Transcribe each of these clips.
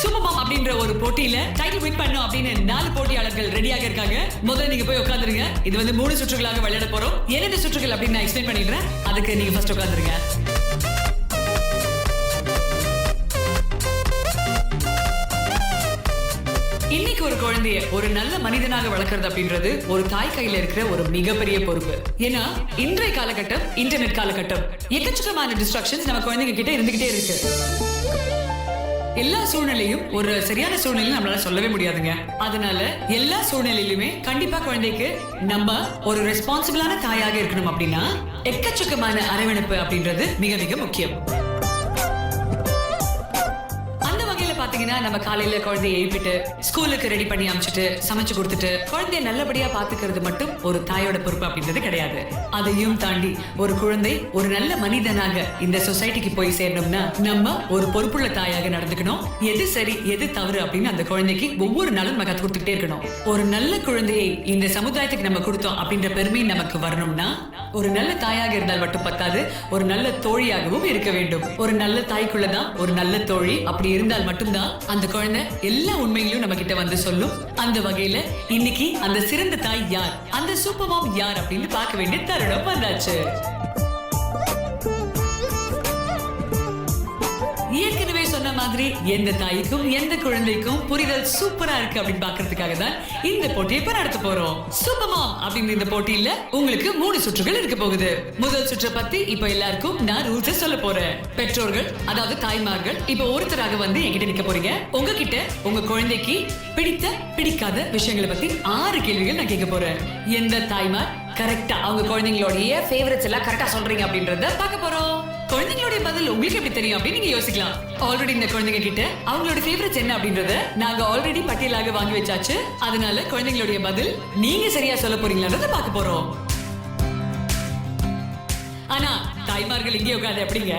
Super மாம் அப்படின்ற ஒரு போட்டியில டைட்டில் வின் பண்ணணும் அப்படின்னு 4 போட்டியாளர்கள் ரெடியாக இருக்காங்க. முதல்ல நீங்க போய் உட்காந்துருங்க. இது வந்து 3 சுற்றுகளாக விளையாட போறோம். 2 சுற்றுகள் அப்படின்னு நான் எக்ஸ்பிளைன் பண்ணிடுறேன். அதுக்கு நீங்க ஃபர்ஸ்ட் உட்காந்துருங்க. இன்னைக்கு ஒரு குழந்தைய ஒரு நல்ல மனிதனாக வளர்க்கறது அப்படின்றது ஒரு தாய் கையில இருக்கிற ஒரு மிகப்பெரிய பொறுப்பு. ஏன்னா இன்றைய காலகட்டம் இன்டர்நெட் காலகட்டம், எக்கச்சக்கமான டிஸ்ட்ராக்ஷன்ஸ் நம்ம குழந்தைங்க கிட்ட இருந்துகிட்டே இருக்கு. எல்லா சூழ்நிலையும் ஒரு சரியான சூழ்நிலை நம்மளால சொல்லவே முடியாதுங்க. அதனால எல்லா சூழ்நிலையிலுமே கண்டிப்பா குழந்தைக்கு நம்ம ஒரு ரெஸ்பான்சிபிளான தாயாக இருக்கணும். அப்படின்னா எக்கச்சக்கமான அரவணைப்பு அப்படின்றது மிக மிக முக்கியம். பாத்தீங்கன்னா நம்ம காலையில குழந்தைய எழுப்பிட்டு ஸ்கூலுக்கு ரெடி பண்ணி அனுப்பிச்சிட்டு சமைச்சு கொடுத்துட்டு குழந்தைய நல்லபடியா பாத்துக்கிறது மட்டும் ஒரு தாயோட பொறுப்பு அப்படின்றது கிடையாது. அதையும் தாண்டி ஒரு குழந்தை ஒரு நல்ல மனிதனாக இந்த சொசைட்டிக்கு போய் சேரணும்னா நம்ம ஒரு பொறுப்புள்ள தாயாக நடந்துக்கணும். எது சரி எது தவறு அப்படின்னு அந்த குழந்தைக்கு ஒவ்வொரு நாளும் நம்ம கத்து கொடுத்துட்டே இருக்கணும். ஒரு நல்ல குழந்தையை இந்த சமுதாயத்துக்கு நம்ம கொடுத்தோம் அப்படின்ற பெருமை நமக்கு வரணும்னா ஒரு நல்ல தாயாக இருந்தால் மட்டும் பத்தாது, ஒரு நல்ல தோழியாகவும் இருக்க வேண்டும். ஒரு நல்ல தாய்க்குள்ளதான் ஒரு நல்ல தோழி அப்படி இருந்தால் மட்டும் அந்த குழந்தை எல்லா உண்மையிலும் நம்ம கிட்ட வந்து சொல்லும். அந்த வகையில இன்னைக்கு அந்த சிறந்த தாய் யார், அந்த சூப்பர் மாம் யார் அப்படின்னு பார்க்க வேண்டிய தருணம் வந்தாச்சு. ஏற்கனவே சொன்ன மாதிரி எந்த தாய்க்கும் எந்த குழந்தைக்கும் புரிதல் சூப்பரா இருக்கு அப்படின்னு பாக்குறதுக்காக தான் இந்த போட்டியை இப்ப நடத்த போறோம். சூப்பர் மாம் அப்படின்ற இந்த போட்டியில உங்களுக்கு 3 சுற்றுகள் இருக்க போகுது. முதல் சுற்றை பத்தி இப்ப எல்லாருக்கும் நான் ரூல்ஸ் சொல்ல போறேன். பெற்றோர்கள் அதாவது தாய்மார்கள் இப்ப ஒருத்தராக வந்து என்கிட்ட நிக்க போறீங்க. உங்ககிட்ட உங்க குழந்தைக்கு பிடித்த பிடிக்காத விஷயங்களை பத்தி 6 கேள்விகள் நான் கேட்க போறேன். எந்த தாய்மார் கரெக்டா அவங்க குழந்தைங்களுடைய ஃபேவரட்ஸ் எல்லாம் கரெக்டா சொல்றீங்க அப்படின்றத பார்க்க போறோம். குழந்தைங்களுடைய பதில் உங்களுக்கு எப்படி தெரியும் அப்படின்னு நீங்க யோசிக்கலாம். ஆல்ரெடி இந்த குழந்தைங்க கிட்ட அவங்களோட ஃபேவரட்ஸ் என்ன அப்படின்றத நாங்க ஆல்ரெடி பட்டியலாக வாங்கி வச்சாச்சு. அதனால குழந்தைங்களுடைய பதில் நீங்க சரியா சொல்ல போறீங்களான்றத பார்க்க போறோம். ஆனா தாய்மார்கள் இங்கே உட்காந்து எப்படிங்க,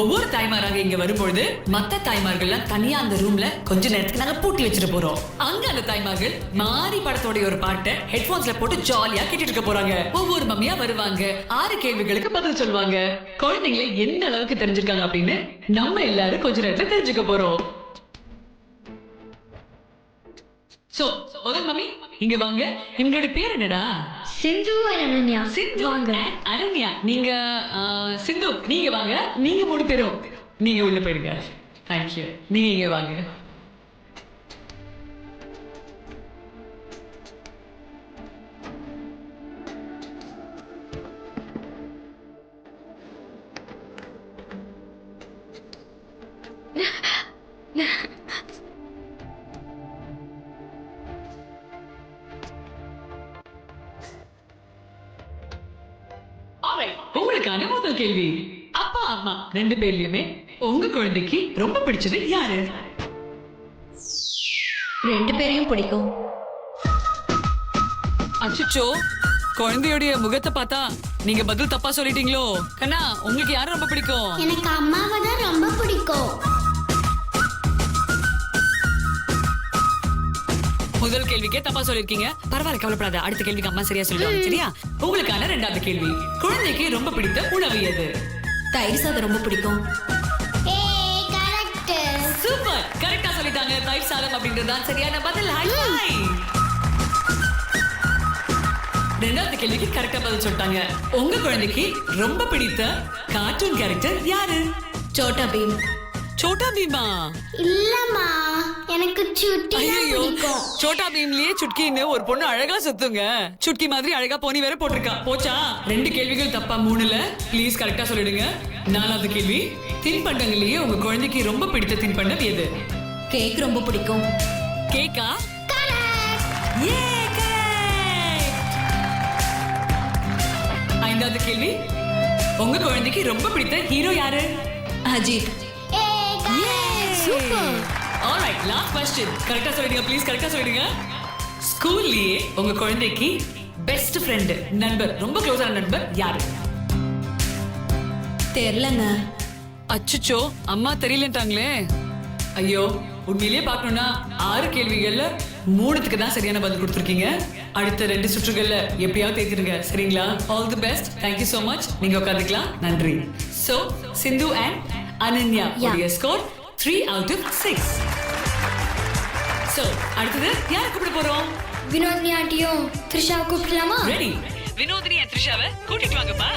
ஒவ்வொரு தாய்மாராக இங்க வரும்பொழுது மத்த தாய்மார்கள் தனியா அந்த ரூம்ல கொஞ்ச நேரத்துக்கு நாங்க பூட்டி வச்சிட்டு போறோம். அங்க அந்த தாய்மார்கள் மாறி படத்தோட ஒரு பாட்டை ஹெட்போன்ஸ்ல போட்டு ஜாலியா கேட்டுட்டு இருக்க போறாங்க. ஒவ்வொரு மம்மியா வருவாங்க, 6 கேள்விகளுக்கு பதில் சொல்லுவாங்க. குழந்தைங்களை எந்த அளவுக்கு தெரிஞ்சிருக்காங்க அப்படின்னு நம்ம எல்லாரும் கொஞ்ச நேரத்துல தெரிஞ்சுக்க போறோம். சோ முதல் மம்மி இங்க வாங்க. இவங்களோட பேர் என்னடா? சிந்து அனன்யா. சிந்து வாங்க. அனன்யா நீங்க சிந்து நீங்க வாங்க. நீங்க 3 பேரும் நீங்க உள்ள போயிருங்க. தேங்க்யூ. நீங்க இங்க வாங்க. உங்களுக்கான முதல் கேள்வி, அப்பா அம்மா 2 பேர்லயுமே உங்க குழந்தைக்கு ரொம்ப பிடிச்சது யாரு? 2 பேரையும் பிடிக்கும். அச்சோ, குழந்தையோட முகத்தை பார்த்தா நீங்க பதில் தப்பா சொல்லிட்டீங்களோ? கண்ணா உங்களுக்கு யாரும் ரொம்ப பிடிக்கும்? எனக்கு அம்மாவை தான் ரொம்ப பிடிக்கும். முதல் கேள்விக்கே தப்பா சொல்லிருக்கீங்க. பரவாயில்ல, கவலைப்படாத. அடுத்த கேள்விக்கு அம்மா சரியா சொல்லுவாங்க. சரியா? உங்களுக்கான 2வது கேள்வி, குழந்தைக்கு ரொம்ப பிடித்த உணவு எது? தயிர் சாதம் ரொம்ப பிடிக்கும். சூப்பர், கரெக்டா சொல்லிட்டாங்க. தயிர் சாதம் அப்படின்றதுதான் சரியான பதில். ஹை. 2வது கேள்விக்கு கரெக்டா பதில் சொல்லிட்டாங்க. உங்க குழந்தைக்கு ரொம்ப பிடித்த கார்ட்டூன் கேரக்டர் யாரு? சோட்டா பீம். சோட்டா பீமா? இல்லம்மா, எனக்கு சுட்டி பிடிக்கும். சோட்டா பீம்லயே சுட்கின்னு ஒரு பொண்ணு அழகா சுத்துங்க. சுட்கி மாதிரி அழகா போனி வேற போட்டிருக்கா. போச்சா? 2 கேள்விகள் தப்பா 3ல. ப்ளீஸ் கரெக்டா சொல்லிடுங்க. 4வது கேள்வி, தின்பண்டங்களையே உங்க குழந்தைக்கு ரொம்ப பிடித்த தின்பண்டம் எது? கேக் ரொம்ப பிடிக்கும். கேக்கா? ஏ, கரெக்ட். 5வது கேள்வி, உங்க குழந்தைக்கு ரொம்ப பிடித்த ஹீரோ யாரு? Ajith. Super. Alright, last question. கரெக்ட்டா சொல்லிடுங்க ப்ளீஸ், கரெக்ட்டா சொல்லிடுங்க. ஸ்கூல்லயே உங்க குழந்தைக்கு பெஸ்ட் ஃப்ரெண்ட், நண்பர், ரொம்ப க்ளோஸான நண்பர் யாரு? தெரியலங்க. அச்சச்சோ, அம்மா தெரியலன்ட்டாங்களே. ஐயோ, உண்மையிலேயே பார்க்கணும்னா 6 கேள்விகள்ல 3க்கு தான் சரியான பதில் கொடுத்துருக்கீங்க. அடுத்த 2 சுற்றுகள்ல எப்படியாவது தேர்த்திடுங்க. சரிங்களா? All the best. Thank you so much. நீங்க உட்காந்துக்கலாம். நன்றி. So, Sindhu and Ananya, your score 3 out of 6. So அடுத்தது யாரை கூப்பிட போறோம்? வினோத்னி ஆண்டியும் த்ரிஷாவை கூப்பிடலாமா? ரெடி. வினோதினி and த்ரிஷாவை கூட்டிட்டு வாங்கப்பா.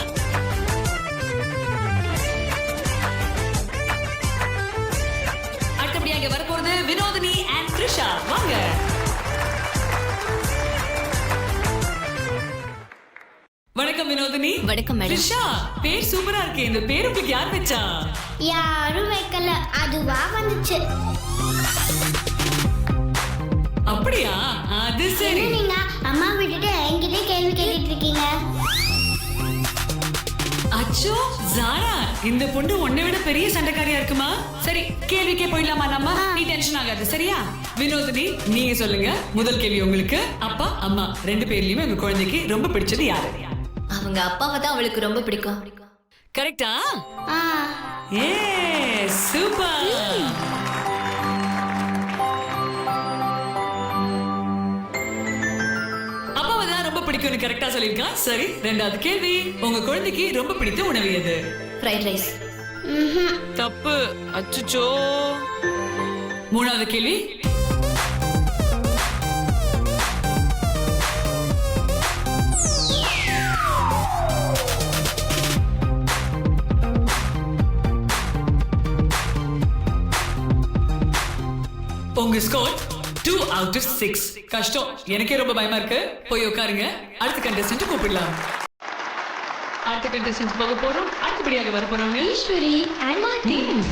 அடுத்தபடியாக வரப்போறது வினோதினி and த்ரிஷா. வாங்க. வணக்கம் வினோதினி. வணக்கம் மேடம். த்ரிஷா, பேர் சூப்பரா இருக்கு. இந்த பேர் உங்களுக்கு யார் வச்சா? யாரும் வைக்கல, அதுவா வந்துச்சு. அப்படியா? அது சரி. நீங்க அம்மா விட்டுட்டு என்கிட்ட கேள்வி கேட்டுட்டு இருக்கீங்க. அச்சோ ஜாரா, இந்த பொண்ணு உன்னை விட பெரிய சண்டைக்காரியா இருக்குமா? சரி, கேள்விக்கே போயிடலாமா நம்ம? நீ டென்ஷன் ஆகாது, சரியா? வினோதினி, நீங்க சொல்லுங்க. முதல் கேள்வி உங்களுக்கு. அப்பா அம்மா ரெண்டு பேர்லயுமே உங்க குழந்தைக்கு ரொம்ப பிடிச்சது யாரு? அவங்க அப்பாவை தான் அவளுக்கு ரொம்ப பிடிக்கும். கரெக்டா? ஏ சூப்பர். அப்பாவை தான் ரொம்ப பிடிக்கும்னு கரெக்டா சொல்லிருக்கா. சரி, ரெண்டாவது கேள்வி. உங்க குழந்தைக்கு ரொம்ப பிடித்த உணவு எது? Fried rice. தப்பு. அச்சச்சோ. மூணாவது கேள்வி. உங்க ஸ்கோர் 2 out of 6. கஷ்டம். எனக்கே ரொம்ப பயமா இருக்கு. போய் உட்காருங்க. அடுத்த கண்டஸ்டன்ட் கூப்பிடலாம். அடுத்த கண்டஸ்டன்ட் போக போறோம். அடுத்தபடியாக வர போறவங்க ஈஸ்வரி and மார்ட்டின்.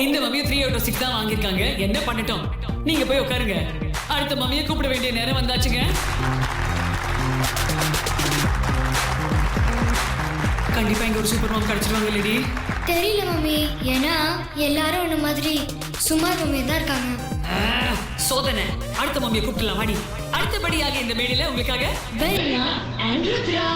இந்த மம்மியை 3 out of 6 தான் வாங்கிருக்காங்க. என்ன பண்ணட்டும்? நீங்க போய் உட்காருங்க. அடுத்த மம்மியை கூப்பிட வேண்டிய நேரம் வந்தாச்சுங்க. கண்டிப்பா இங்க ஒரு சூப்பர் மாம் கிடைச்சிருவாங்க இல்லடி? தெரியல மம்மி, ஏன்னா எல்லாரும் ஒண்ணு மாதிரி சுமார் மம்மி தான் இருக்காங்க. சோதனை. அடுத்த மம்மியை கூப்பிடலாம் வாடி. அடுத்தபடியாக இந்த மேடையில உங்களுக்காக பெரியா and ருத்ரா.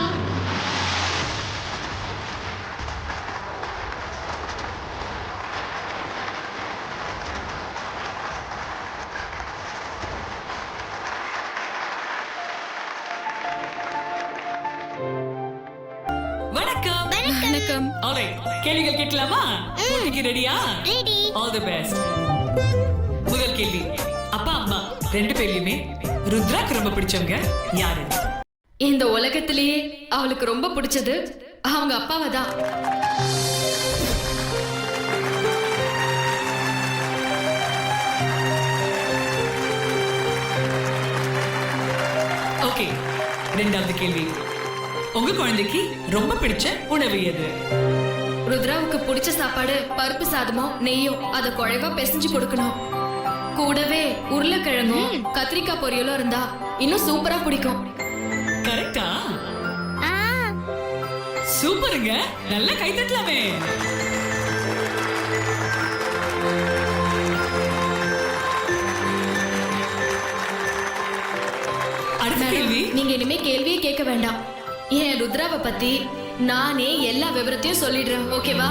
வணக்கம். வணக்கம். ஆல்ரைட், கேள்விகள் கேட்கலாமா? போட்டிக்கு ரெடியா? ரெடி. All the best. முதல் கேள்வி. அப்பா அம்மா ரெண்டு பேர்லயுமே ருத்ராக்கு ரொம்ப பிடிச்சவங்க யாரு? இந்த உலகத்திலேயே அவளுக்கு ரொம்ப பிடிச்சது அவங்க அப்பாவை தான். ஓகே, ரெண்டாவது கேள்வி. உங்க குழந்தைக்கு ரொம்ப பிடிச்ச உணவு எது? ருத்ராவுக்கு பிடிச்ச சாப்பாடு பருப்பு சாதமும் நெய்யும் அதை குழைவா பிசைஞ்சு கொடுக்கணும். கூடவே உருளைக்கிழங்கும் கத்திரிக்காய் பொரியலும் இருந்தா இன்னும் சூப்பரா பிடிக்கும். கரெக்டா? சூப்பருங்க. நல்லா கை தட்டலாமே. அடுத்த கேள்வி. நீங்க இனிமே கேள்வியே கேட்க வேண்டாம். என் ருத்ராவை பத்தி நானே எல்லா விவரத்தையும் சொல்லிடுறேன். ஓகேவா?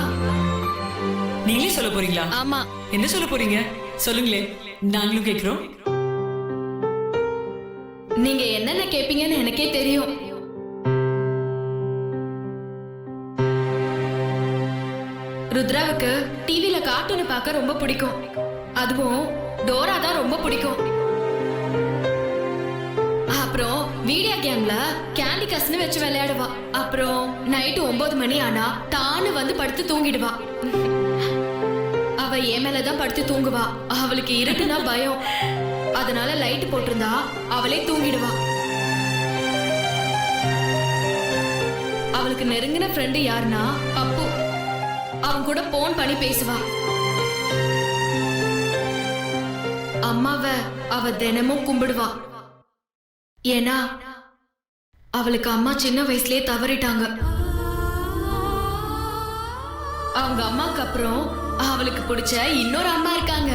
நீங்களே சொல்ல போறீங்களா? ஆமா. என்ன சொல்ல போறீங்க? சொல்லுங்களே, நாங்களும் கேக்குறோம். நீங்க என்னென்ன கேப்பீங்கன்னு எனக்கே தெரியும். ருத்ராவுக்கு டிவில கார்ட்டூன் பார்க்க ரொம்ப பிடிக்கும். அதுவும் டோரா தான் ரொம்ப பிடிக்கும். அப்புறம் வீடியோ கேம்ல கேண்டி கஸ்னு வச்சு விளையாடுவா. அப்புறம் நைட்டு 9 மணி ஆனா தானு வந்து படுத்து தூங்கிடுவா. அவ என் மேலதான் படுத்து தூங்குவா. அவளுக்கு இருட்டுனா பயம். அதனால லைட் போட்டிருந்தா அவளே தூங்கிடுவா. அவளுக்கு நெருங்கின ஃப்ரெண்டு யாருன்னா பப்பு. அவன் கூட போன் பண்ணி பேசுவா. அம்மாவை அவ தினமும் கும்பிடுவா. ஏன்னா அவளுக்கு அம்மா சின்ன வயசுலயே தவறிட்டாங்க. அவங்க அம்மாக்கு அப்புறம் அவளுக்கு பிடிச்ச இன்னொரு அம்மா இருக்காங்க.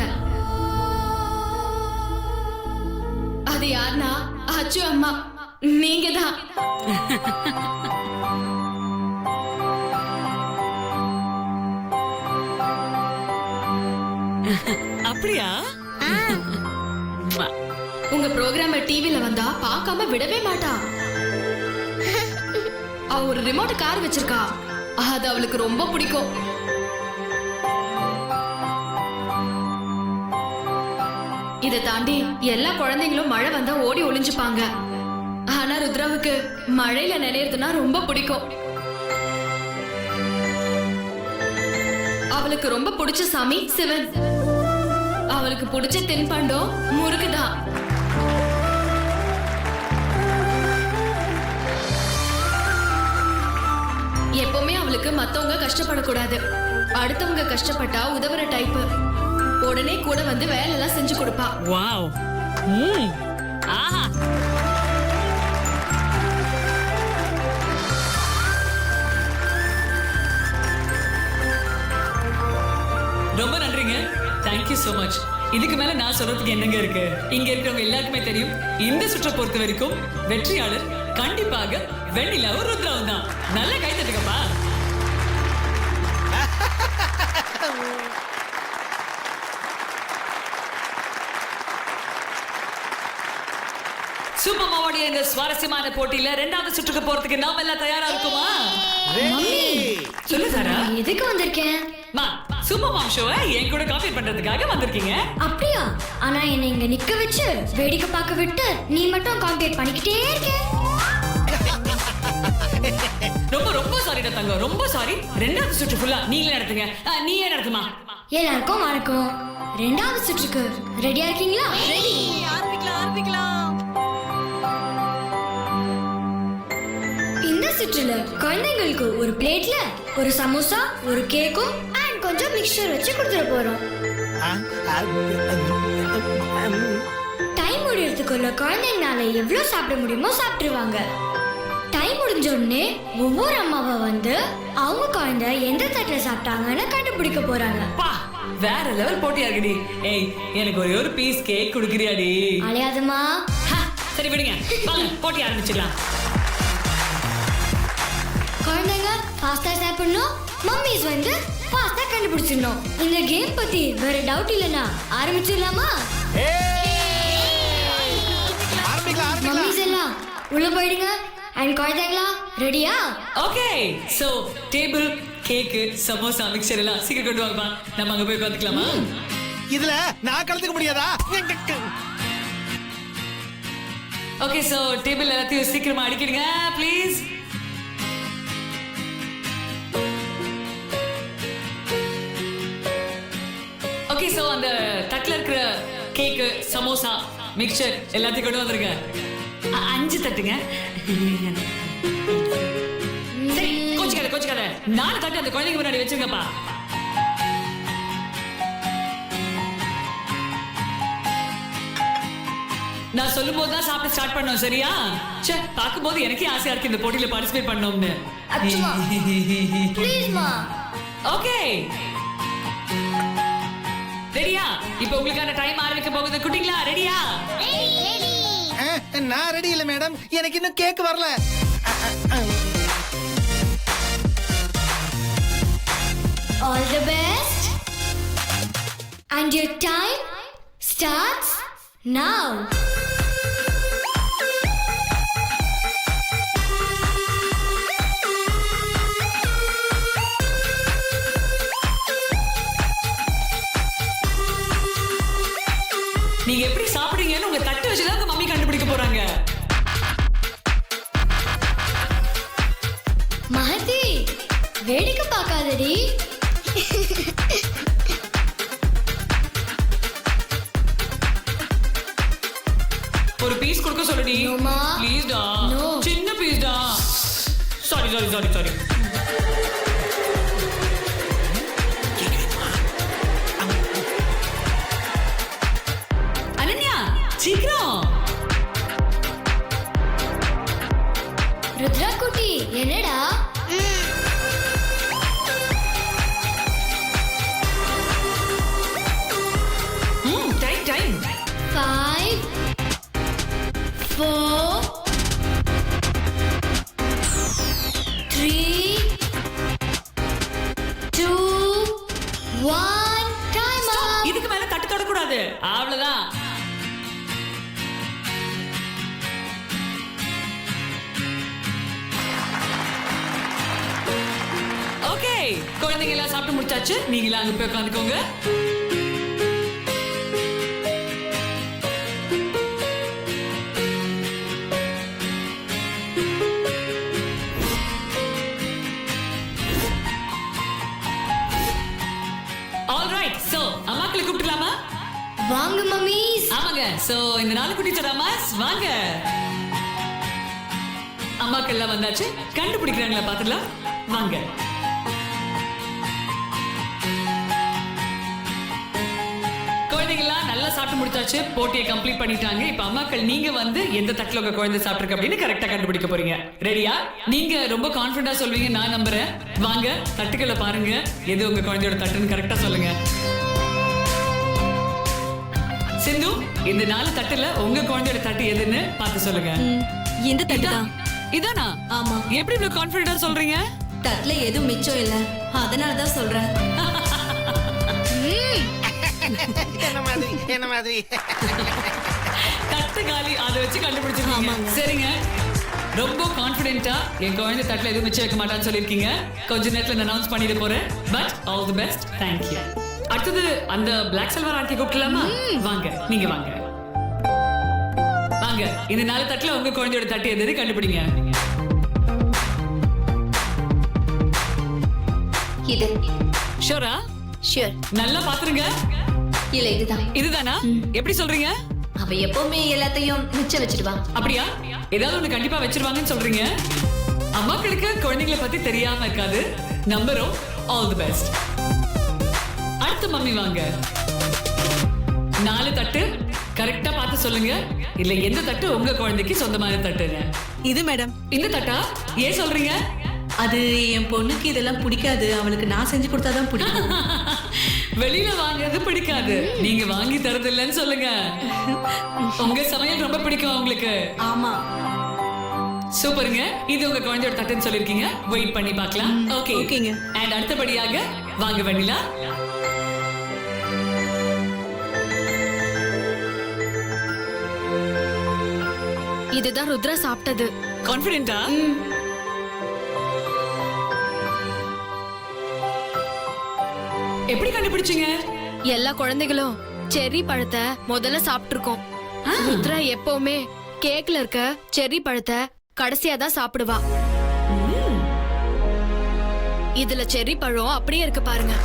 அது யாருன்னா அச்சு அம்மா, நீங்க தான். அப்படியா? உங்க ப்ரோக்ராம டிவில வந்தா பார்க்காம விடவே மாட்டா. அவ ஒரு ரிமோட் கார் வச்சிருக்கா, அது அவளுக்கு ரொம்ப பிடிக்கும். இதை தாண்டி எல்லா குழந்தைங்களும் மழை வந்தா ஓடி ஒளிஞ்சுப்பாங்க. ஆனா ருத்ராவுக்கு மழையில நினைறதுன்னா ரொம்ப பிடிக்கும். அவளுக்கு ரொம்ப பிடிச்ச சாமி சிவன். அவளுக்கு பிடிச்ச தின்பண்டம் முறுக்குதான். எப்பவுமே அவளுக்கு மத்தவங்க கஷ்டப்படக்கூடாது, அடுத்தவங்க கஷ்டப்பட்டா உதவுற டைப். உடனே கூட வந்து வேலை எல்லாம் செஞ்சு கொடுப்பா. வாவ். ஆஹா. ரொம்ப நன்றிங்க. Thank you so much. இதுக்கு மேல நான் சொல்றதுக்கு என்னங்க இருக்கு? இங்க இருக்கிறவங்க எல்லாருக்குமே தெரியும், இந்த சுற்றை பொறுத்த வரைக்கும் வெற்றியாளர் கண்டிப்பாக வெண்ணிலாவும் ருத்ராவும் தான். நல்ல கை தட்டுங்கப்பா. சூப்பர் மாவாடிய இந்த சுவாரஸ்யமான போட்டியில 2வது சுற்றுக்கு போறதுக்கு நாம எல்லாம் தயாரா இருக்குமா? சொல்லு சாரா. எதுக்கு வந்திருக்கேன்? மா, சூப்பர் மாம் ஷோவை என் கூட காம்பீட் பண்றதுக்காக வந்திருக்கீங்க. அப்படியா? ஆனா என்னை இங்க நிக்க வச்சு வேடிக்கை பார்க்க விட்டு நீ மட்டும் காம்பீட் பண்ணிக்கிட்டே இருக்க. ரொம்ப ரொம்ப சாரிடா தங்கம், ரொம்ப சாரி. 2வது சுற்று ஃபுல்லா நீங்களே நடத்துங்க. நீயே நடத்துமா. எல்லாருக்கும் வணக்கம். 2வது சுற்றுக்கு ரெடியா இருக்கீங்களா? ரெடி. ஆரம்பிக்கலாம். இந்த சுற்றுல குழந்தைங்களுக்கு ஒரு பிளேட்ல ஒரு சமோசா, ஒரு கேக்கும் அண்ட் கொஞ்சம் மிக்சர் வச்சு கொடுத்துட போறோம். டைம் முடியறதுக்குள்ள குழந்தைங்கனால எவ்வளவு சாப்பிட முடியுமோ சாப்பிட்டுருவாங்க. டைம் முடிஞ்ச உடனே ஒவ்வொரு அம்மாவை வந்து அவங்க குழந்தை எந்த தட்டுல சாப்பிட்டாங்கன்னு கண்டுபிடிக்க போறாங்க. பா, வேற லெவல் போட்டியா இருக்குடி. ஏய், எனக்கு ஒரே ஒரு பீஸ் கேக் குடுக்குறியாடி? அலையாதமா. சரி விடுங்க, வாங்க போட்டி ஆரம்பிச்சிடலாம். குழந்தைங்க ஃபாஸ்டா சாப்பிடணும், மம்மிஸ் வந்து ஃபாஸ்டா கண்டுபிடிச்சிடணும். இந்த கேம் பத்தி வேற டவுட் இல்லனா ஆரம்பிச்சிடலாமா? மம்மிஸ் எல்லாம் உள்ள போயிடுங்க. அண்ட் குழந்தைங்களா ரெடியா? Okay. So table, cake, samosa, mixture எல்லாம் சீக்கிரம் கொண்டு வாங்கப்பா. நம்ம அங்க போய் உட்காந்துக்கலாமா? இதுல நான் கலந்துக்க முடியாதா? ஓகே, சோ டேபிள் எல்லாத்தையும் சீக்கிரமா அடிக்கிடுங்க ப்ளீஸ். ஓகே, சோ அந்த தட்டுல இருக்கிற கேக், சமோசா, மிக்சர் எல்லாத்தையும் கொண்டு வந்துருங்க. 5 தட்டுங்க. சரி, கோச்சுக்காத. 4 தட்டு அந்த குழந்தைங்க முன்னாடி வச்சுங்கப்பா. நான் சொல்லும் போது தான் சாப்பிட ஸ்டார்ட் பண்ணோம், சரியா? சே, பாக்கும்போது எனக்கே ஆசையா இருக்கு இந்த போட்டியில பார்ட்டிசிபேட் பண்ணணும்னு. ப்ளீஸ்மா. ஓகே, ரெடியா? இப்போ உங்களுக்கான டைம் ஆரம்பிக்க போகுது. குட்டிங்களா ரெடியா? நான் ரெடி இல்ல மேடம், எனக்கு இன்னும் கேக் வரல. All the best. And your time starts now. நீங்க எப்படி சாப்பிடுறீங்கன்னு உங்க தட்டு வச்சுதான் உங்க மம்மி கண்டுபிடிக்க போறாங்க. மகதி, வேடிக்கை பார்க்காதடி. ஒரு பீஸ் கொடுக்க சொல்லுடி. நோமா. ப்ளீஸ் டா. No. சின்ன பீஸ் டா. சாரி. அனன்யா, சீக்கிரம். ருத்ரா குட்டி, என்னடா? அவ்வளவுதான். ஓகே, குழந்தைங்க எல்லாம் சாப்பிட்டு முடிச்சாச்சு. நீங்களா அங்க போய் உட்காந்துக்கோங்க. Alright, so அம்மாக்களை கூப்பிடலாமா? வாங்க மம்மிஸ். ஆமாங்க. சோ இந்த நாலு குட்டி சராமாஸ் வாங்க. அம்மாக்கள் எல்லாம் வந்தாச்சு. கண்டுபிடிக்கிறாங்களா பாத்துக்கலாம் வாங்க. குழந்தைங்களாம் நல்லா சாப்பிட்டு முடிச்சாச்சு. போட்டியை கம்ப்ளீட் பண்ணிட்டாங்க. இப்ப அம்மாக்கள் நீங்க வந்து எந்த தட்டுல உங்க குழந்தை சாப்பிட்டுருக்கு அப்படின்னு கரெக்டா கண்டுபிடிக்க போறீங்க. ரெடியா? நீங்க ரொம்ப கான்பிடண்டா சொல்வீங்க, நான் நம்புறேன். வாங்க, தட்டுக்களை பாருங்க. எது உங்க குழந்தையோட தட்டுன்னு கரெக்டா சொல்லுங்க. சிந்து, இந்த 4 தட்டுல உங்க குழந்தையோட தட்டு எதுன்னு பார்த்து சொல்லுங்க. இந்த தட்டு தான். இதானா? ஆமா. எப்படி இவ்வளவு கான்பிடண்டா சொல்றீங்க? தட்டுல எதுவும் மிச்சம் இல்ல, அதனாலதான் சொல்றேன். என்ன மாதிரி தட்டு காலி, அதை வச்சு கண்டுபிடிச்சிருக்கீங்க. சரிங்க, ரொம்ப கான்பிடென்ட்டா என் குழந்தை தட்டுல எதுவும் மிச்சம் வைக்க மாட்டான்னு சொல்லிருக்கீங்க. கொஞ்ச நேரத்துல அனௌன்ஸ் பண்ணிட போறேன். But all the best. Thank you. அடுத்தது அந்த பிளாக் சில்வர் ஆண்டி கூப்பிடலாமா? வாங்க, நீங்க வாங்க. வாங்க, இந்த 4 தட்டுல உங்க குழந்தையோட தட்டு எதுன்னு கண்டுபிடிங்க. இது ஷூரா? ஷூர். நல்லா பாத்துருங்க. இல்ல இதுதான். இதுதானா? எப்படி சொல்றீங்க? அவ எப்பவுமே எல்லாத்தையும் மிச்சம் வச்சிடுவா. அப்படியா? ஏதாவது ஒண்ணு கண்டிப்பா வச்சிருவாங்கன்னு சொல்றீங்க. அம்மாக்களுக்கு குழந்தைகளை பத்தி தெரியாம இருக்காது. நம்புறோம். All the best. அடுத்த மம்மி வாங்க. 4 தட்டு கரெக்டா பார்த்து சொல்லுங்க. இல்ல எந்த தட்டு உங்க குழந்தைக்கு சொந்தமான தட்டுங்க. இது மேடம். இந்த தட்டா? ஏன் சொல்றீங்க? அது என் பொண்ணுக்கு இதெல்லாம் பிடிக்காது, அவளுக்கு நான் செஞ்சு கொடுத்தாதான் பிடிக்கும். வெளியில வாங்குறது பிடிக்காது, நீங்க வாங்கி தரது இல்லைன்னு சொல்லுங்க. உங்க சமையல் ரொம்ப பிடிக்கும் உங்களுக்கு. ஆமா. சூப்பருங்க. இது உங்க குழந்தையோட தட்டுன்னு சொல்லிருக்கீங்க. வெயிட் பண்ணி பார்க்கலாம். ஓகே. ஓகேங்க. அண்ட் அடுத்தபடியாக வாங்க வெண்ணிலா. இதுதான் ருத்ரா சாப்பிட்டது. கான்ஃபிடென்ட்டா? எப்படி கண்டுபிடிச்சீங்க? எல்லா குழந்தைகளும் செர்ரி பழத்தை முதல்ல சாப்பிட்டு இருக்கோம். ருத்ரா எப்பவுமே கேக்ல இருக்க செர்ரி பழத்தை கடைசியா தான் சாப்பிடுவா. இதுல செர்ரி பழம் அப்படியே இருக்கு பாருங்க.